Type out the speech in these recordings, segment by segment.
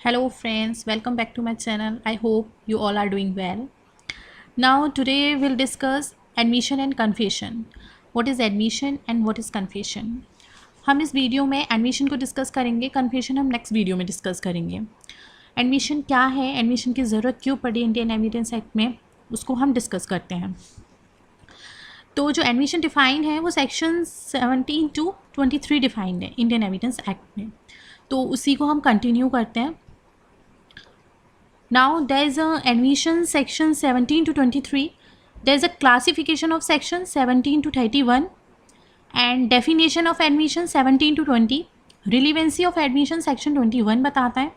Hello friends, welcome back to my channel. I hope you all are doing well. Now today we'll discuss admission and confession. What is admission and what is confession? हम इस video में admission को discuss करेंगे, confession हम next video में discuss करेंगे। Admission क्या है, एडमिशन की ज़रूरत क्यों पड़ी इंडियन एविडेंस एक्ट में, उसको हम डिस्कस करते हैं। तो जो एडमिशन डिफाइंड है वो सेक्शन 17 to 23 डिफाइंड है इंडियन एविडेंस एक्ट में, तो उसी को हम कंटिन्यू करते हैं। Now there is a admission section 17 to 23. There is a classification of section 17 to 31 and definition of admission 17 to 20. Relevancy of admission section 21 बताता है।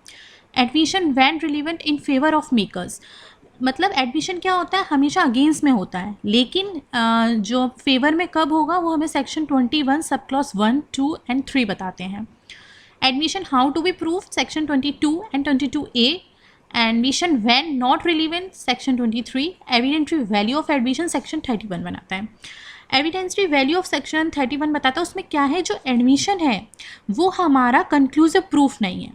Admission when relevant in favor of makers. मतलब admission क्या होता है, हमेशा against में होता है, लेकिन जो फेवर में कब होगा वो हमें सेक्शन 21 सब क्लॉज 1, 2 and 3 बताते हैं। Admission how to be prove section 22 and 22A. Admission when not relevant section 23. Evidentiary value of admission section 31 बनाता है। एविडेंट्री वैल्यू ऑफ सेक्शन 31 बताता है उसमें क्या है, जो एडमिशन है वो हमारा कंक्लूसिव प्रूफ नहीं है।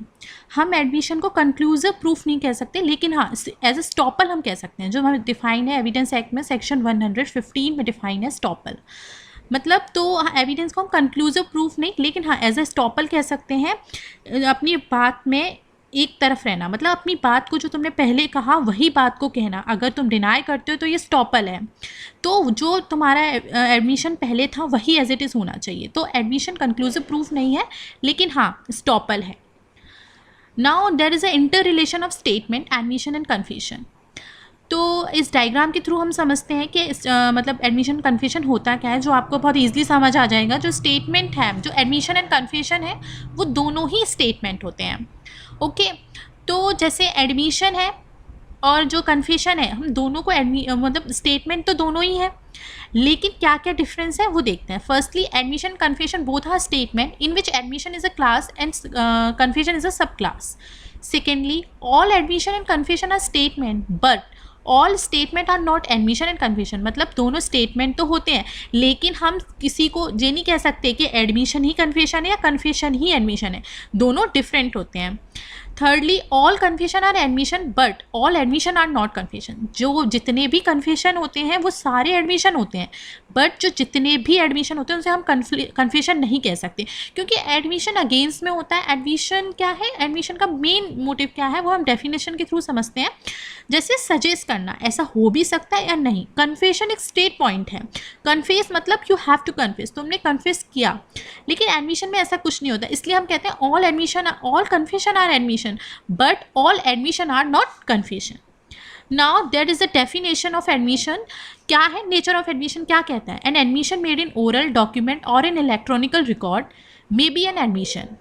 हम एडमिशन को कंक्लूसिव प्रूफ नहीं कह सकते, लेकिन हाँ एज ए स्टॉपल हम कह सकते हैं, जो हमें डिफाइन है एविडेंस एक्ट में सेक्शन 115 में डिफाइन है स्टॉपल। मतलब तो एविडेंस को हम कंक्लूसिव प्रूफ नहीं, लेकिन हाँ एज ए स्टॉपल कह सकते हैं। अपनी बात में एक तरफ रहना, मतलब अपनी बात को जो तुमने पहले कहा वही बात को कहना। अगर तुम डिनाई करते हो तो ये स्टॉपल है, तो जो तुम्हारा एडमिशन पहले था वही एज इट इज़ होना चाहिए। तो एडमिशन कंक्लूसिव प्रूफ नहीं है, लेकिन हाँ स्टॉपल है। Now there is a inter relation of statement, admission and confession. तो इस डायग्राम के थ्रू हम समझते हैं कि मतलब एडमिशन कन्फेशन होता क्या है, जो आपको बहुत ईजिली समझ आ जाएगा। जो स्टेटमेंट है, जो एडमिशन एंड कन्फेशन है, वो दोनों ही स्टेटमेंट होते हैं। ओके तो जैसे एडमिशन है और जो कन्फेशन है, हम दोनों को मतलब स्टेटमेंट तो दोनों ही है, लेकिन क्या क्या डिफरेंस है वो देखते हैं। Firstly admission confession both are statement in which admission is a class and confession is a sub class. Secondly all admission and confession are statement but all statement are not admission and confession. मतलब दोनों statement तो होते हैं, लेकिन हम किसी को ये नहीं कह सकते कि एडमिशन ही कन्फेशन है या कन्फेशन ही एडमिशन है, दोनों डिफरेंट होते हैं। Thirdly all confession are admission but all admission are not confession. जो जितने भी कन्फेशन होते हैं वो सारे एडमिशन होते हैं, बट जो जितने भी एडमिशन होते हैं उनसे हम कन्फेशन नहीं कह सकते, क्योंकि एडमिशन अगेंस्ट में होता है। एडमिशन क्या है, एडमिशन का मेन मोटिव क्या है वो हम डेफिनेशन के थ्रू समझते हैं। जैसे सजेस्ट करना, ऐसा हो भी सकता है या नहीं। कन्फेशन एक स्टेट पॉइंट है। कन्फेस मतलब यू हैव टू कन्फेस, तुमने कन्फेस किया, लेकिन एडमिशन में ऐसा कुछ नहीं होता। इसलिए हम कहते हैं all confession are admission but all admission are not confession. Now there is a definition of admission. क्या है नेचर ऑफ एडमिशन, क्या कहता है, an admission made in oral document or in electronical record may be an admission.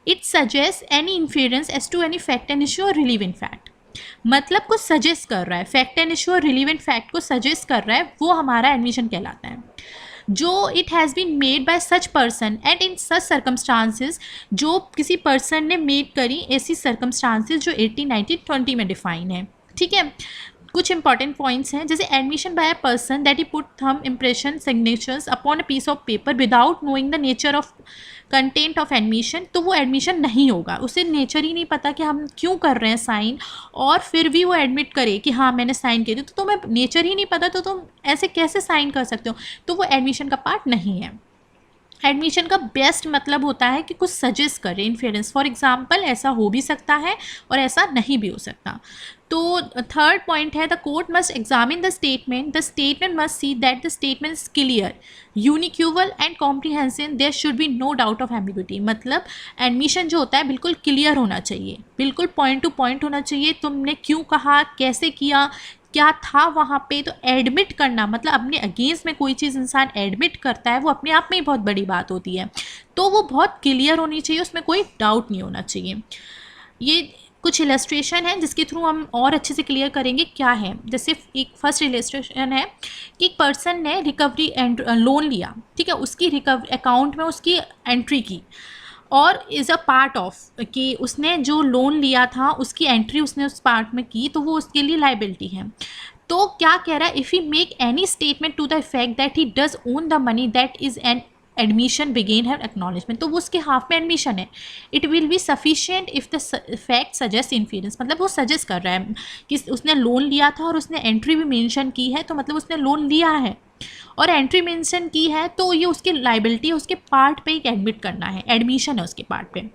It suggest any inference as to any fact and issue or relevant fact. मतलब कुछ suggest कर रहा है, fact and issue or relevant fact को suggest कर रहा है, वो हमारा एडमिशन कहलाता है। जो it has been made by such person and in such circumstances, जो किसी पर्सन ने मेड करी ऐसी सर्कमस्टांसिस जो 18, 19, 20 में डिफाइन है। ठीक है, कुछ इंपॉर्टेंट पॉइंट्स हैं, जैसे admission by a person that he put thumb impression signatures upon a piece of paper without knowing the nature of content of admission, तो वो एडमिशन नहीं होगा। उसे नेचर ही नहीं पता कि हम क्यों कर रहे हैं साइन, और फिर भी वो एडमिट करे कि हाँ मैंने साइन किया, तो तुम्हें नेचर ही नहीं पता तो तुम ऐसे कैसे साइन कर सकते हो, तो वो एडमिशन का पार्ट नहीं है। एडमिशन का बेस्ट मतलब होता है कि कुछ सजेस्ट करे, इन्फेरेंस। फॉर एग्जाम्पल ऐसा हो भी सकता है और ऐसा नहीं भी हो सकता। तो थर्ड पॉइंट है the court must examine the statement must see that the statement is clear, unequivocal and comprehensive, there should be no doubt of ambiguity. मतलब एडमिशन जो होता है बिल्कुल क्लियर होना चाहिए, बिल्कुल पॉइंट टू पॉइंट होना चाहिए। तुमने क्यों कहा, कैसे किया, क्या था वहाँ पे, तो एडमिट करना, मतलब अपने अगेंस्ट में कोई चीज़ इंसान एडमिट करता है वो अपने आप में ही बहुत बड़ी बात होती है, तो वो बहुत क्लियर होनी चाहिए, उसमें कोई डाउट नहीं होना चाहिए। ये कुछ इलस्ट्रेशन है जिसके थ्रू हम और अच्छे से क्लियर करेंगे क्या है। जैसे एक फर्स्ट इलस्ट्रेशन है कि एक पर्सन ने रिकवरी लोन लिया, ठीक है, उसकी रिकवरी अकाउंट में उसकी एंट्री की, और इज़ अ पार्ट ऑफ कि उसने जो लोन लिया था उसकी एंट्री उसने उस पार्ट में की, तो वो उसके लिए लाइबिलिटी है। तो क्या कह रहा है, if he make any statement to the effect that he does own the money that is an admission begin है एक्नॉलेजमेंट, तो वो उसके हाफ में एडमिशन है. It will be sufficient if the fact suggest inference, मतलब वो suggest कर रहा है कि उसने लोन लिया था और उसने एंट्री भी मेंशन की है, तो मतलब उसने लोन लिया है और एंट्री मेंशन की है, तो ये उसकी लाइबिलिटी है, उसके पार्ट पे एक एडमिट करना है, एडमिशन है उसके पार्ट पे.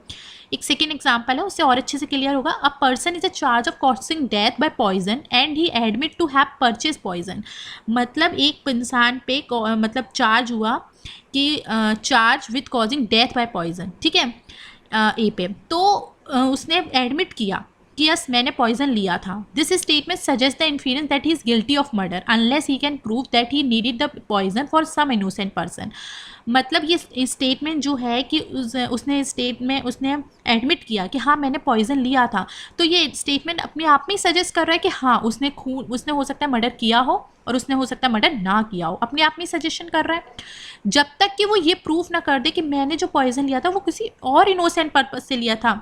एक सेकेंड एग्जाम्पल है, उससे और अच्छे से क्लियर होगा. A person is a charge of causing death by poison and he admit to have purchase poison. मतलब एक इंसान पे मतलब चार्ज हुआ कि charge with causing death by poison, ठीक है, ए पे, तो उसने एडमिट किया कि यस मैंने पॉइजन लिया था. This statement suggest the inference that he is guilty of murder unless he can prove that he needed the poison for some innocent person. मतलब ये स्टेटमेंट जो है कि उसने स्टेट में उसने एडमिट किया कि हाँ मैंने पॉइजन लिया था, तो ये स्टेटमेंट अपने आप में ही सजेस्ट कर रहा है कि हाँ उसने हो सकता है मर्डर किया हो और उसने हो सकता है मर्डर ना किया हो, अपने आप में सजेशन कर रहा है. जब तक कि वो ये प्रूफ ना कर दे कि मैंने जो पॉइजन लिया था वो किसी और इनोसेंट पर्पज से लिया था,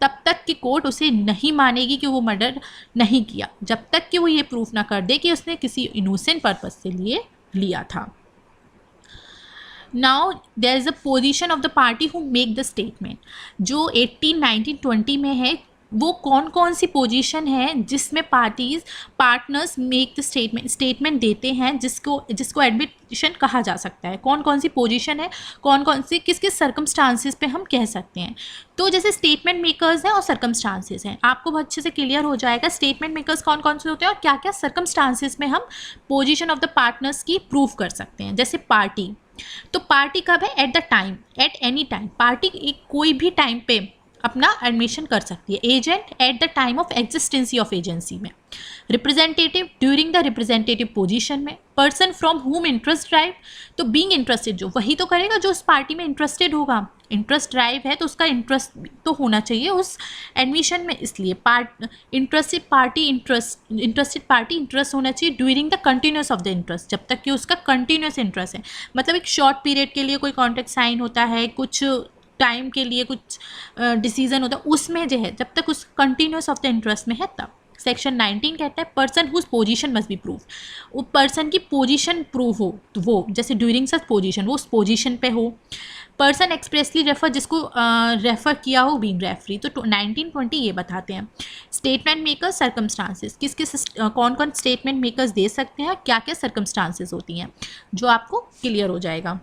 तब तक कि कोर्ट उसे नहीं मानेगी कि वो मर्डर नहीं किया, जब तक कि वो ये प्रूफ ना कर दे कि उसने किसी इनोसेंट पर्पज से लिया था. Now there is a position of the party who make the statement. जो 18, 19, 20 में है, वो कौन कौन सी पोजीशन है जिसमें पार्टनर्स मेक द स्टेटमेंट देते हैं, जिसको एडमिशन कहा जा सकता है. कौन कौन सी पोजीशन है, कौन कौन सी किस किस सर्कमस्टांसिस पे हम कह सकते हैं. तो जैसे स्टेटमेंट मेकर्स हैं और सर्कमस्टांसिस हैं, आपको बहुत अच्छे से क्लियर हो जाएगा स्टेटमेंट मेकर्स कौन कौन से होते हैं और क्या क्या सर्कमस्टांसिस में हम पोजीशन ऑफ द पार्टनर्स की प्रूफ कर सकते हैं. जैसे पार्टी, तो पार्टी कब है? Eight the time, at any time. Party एक कोई भी टाइम पे अपना एडमिशन कर सकती है. Agent at the time of existency of agency में. Representative during the representative position में. Person from whom interest drive, तो बीइंग इंटरेस्टेड जो वही तो करेगा जो उस पार्टी में इंटरेस्टेड होगा. इंटरेस्ट ड्राइव है तो उसका इंटरेस्ट तो होना चाहिए उस एडमिशन में, इसलिए इंटरेस्टेड पार्टी इंटरेस्ट होना चाहिए during the continuous of the interest, जब तक कि उसका कंटिन्यूस इंटरेस्ट है. मतलब एक शॉर्ट पीरियड के लिए कोई कॉन्ट्रैक्ट साइन होता है, कुछ टाइम के लिए कुछ डिसीजन होता है, उसमें जो है जब तक उस कंटिन्यूस ऑफ द इंटरेस्ट में है तब. सेक्शन 19 कहता है person whose position must be prove. वो पर्सन की पोजीशन प्रूव हो, तो वो जैसे ड्यूरिंग सच पोजीशन वो उस पोजीशन पे हो. पर्सन एक्सप्रेसली रेफर, जिसको रेफर किया हो बीइंग रेफरी. तो 1920 ये बताते हैं. स्टेटमेंट मेकर्स, सर्कमस्टांसेस, किस किस कौन कौन स्टेटमेंट मेकर्स दे सकते हैं, क्या क्या सर्कमस्टांसेस होती हैं, जो आपको क्लियर हो जाएगा.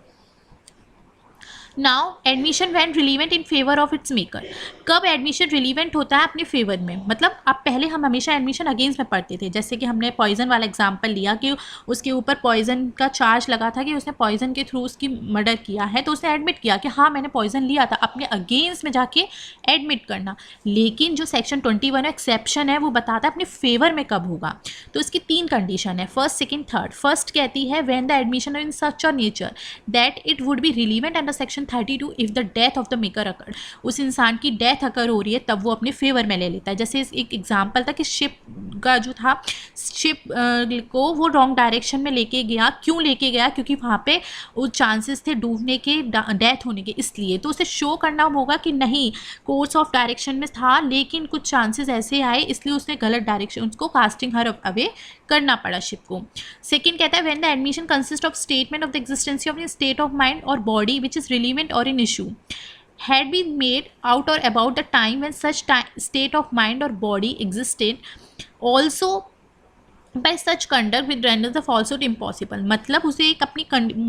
Now admission when relevant in favour of its maker. कब एडमिशन रिलीवेंट होता है अपने फेवर में? मतलब अब पहले हम हमेशा एडमिशन अगेंस्ट में पढ़ते थे, जैसे कि हमने पॉइजन वाला एग्जांपल लिया कि उसके ऊपर पॉइजन का चार्ज लगा था कि उसने पॉइजन के थ्रू उसकी मर्डर किया है, तो उसने एडमिट किया कि हाँ मैंने पॉइजन लिया था, अपने अगेंस्ट में जाके एडमिट करना. लेकिन जो सेक्शन 21 एक्सेप्शन है वो बताता है अपने फेवर में कब होगा. तो इसकी 3 कंडीशन है, फर्स्ट, सेकेंड, थर्ड. फर्स्ट कहती है when the admission in such a nature that it would be relevant under section 32 if the death of the maker occur. उस इंसान की डेथ अकर हो रही है तब वो अपने फेवर में ले लेता है. जैसे एक एग्जांपल था कि शिप का जो था, शिप को वो रॉन्ग डायरेक्शन में लेके गया. क्यों लेके गया? क्योंकि वहाँ पे वो चांसेस थे डूबने के, डेथ होने के, इसलिए. तो उसे शो करना होगा कि नहीं कोर्स ऑफ डायरेक्शन में था लेकिन कुछ चांसेस ऐसे आए इसलिए उसने गलत डायरेक्शन, उसको कास्टिंग हर अवे करना पड़ा शिप को. सेकेंड कहता है when the admission consist of statement of the existency of state of mind or body which is relevant or in issue had been made out or about the time when such state of mind or body existed also by such conduct with renders the falsehood impossible. मतलब उसे एक अपनी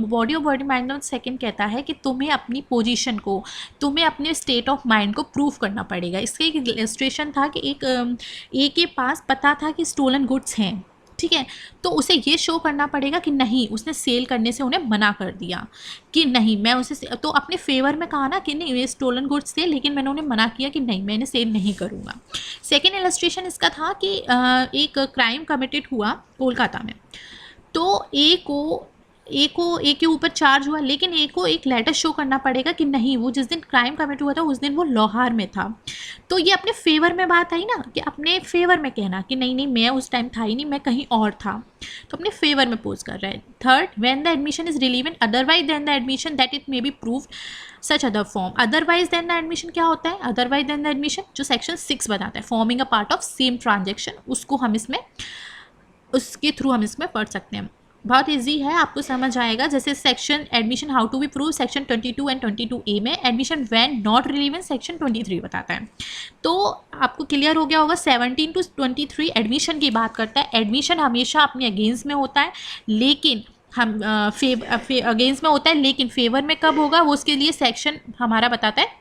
body और body mind. Second कहता है कि तुम्हें अपनी पोजीशन को, तुम्हें अपने स्टेट ऑफ माइंड को प्रूव करना पड़ेगा. इसका एक इलस्ट्रेशन था कि एक के पास पता था कि स्टोलन गुड्स हैं, ठीक है, तो उसे ये शो करना पड़ेगा कि नहीं उसने सेल करने से उन्हें मना कर दिया कि नहीं मैं उसे, तो अपने फेवर में कहा ना कि नहीं ये स्टोलन गुड्स थे लेकिन मैंने उन्हें मना किया कि नहीं मैं इन्हें सेल नहीं करूँगा. सेकेंड इलस्ट्रेशन इसका था कि एक क्राइम कमिटेड हुआ कोलकाता में. तो ए के ऊपर चार्ज हुआ लेकिन ए को एक लेटर शो करना पड़ेगा कि नहीं वो जिस दिन क्राइम कमिट हुआ था उस दिन वो लोहार में था. तो ये अपने फेवर में बात आई ना कि अपने फेवर में कहना कि नहीं मैं उस टाइम था ही नहीं, मैं कहीं और था, तो अपने फेवर में पोज कर रहा है. Third, when the admission is relevant otherwise then the admission that it may be proved such other form. Otherwise then the admission क्या होता है? अदरवाइज देन द एडमिशन जो सेक्शन 6 बताता है, forming a part of same transaction, उसको हम इसमें उसके थ्रू हम इसमें पढ़ सकते हैं. बहुत इजी है, आपको समझ आएगा। जैसे section admission how to be prove section 22 and 22A में admission when not relevance section 23 बताता है। तो आपको क्लियर हो गया होगा। 17 to 23 एडमिशन की बात करता है। एडमिशन हमेशा अपने अगेंस्ट में होता है, लेकिन हम अगेंस्ट में होता है, लेकिन फेवर में कब होगा वो उसके लिए सेक्शन हमारा बताता है।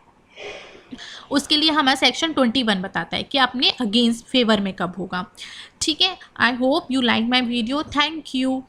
उसके लिए हमारा सेक्शन 21 बताता है कि अपने अगेंस्ट फेवर में कब होगा। ठीक है, I hope you like my video. Thank you.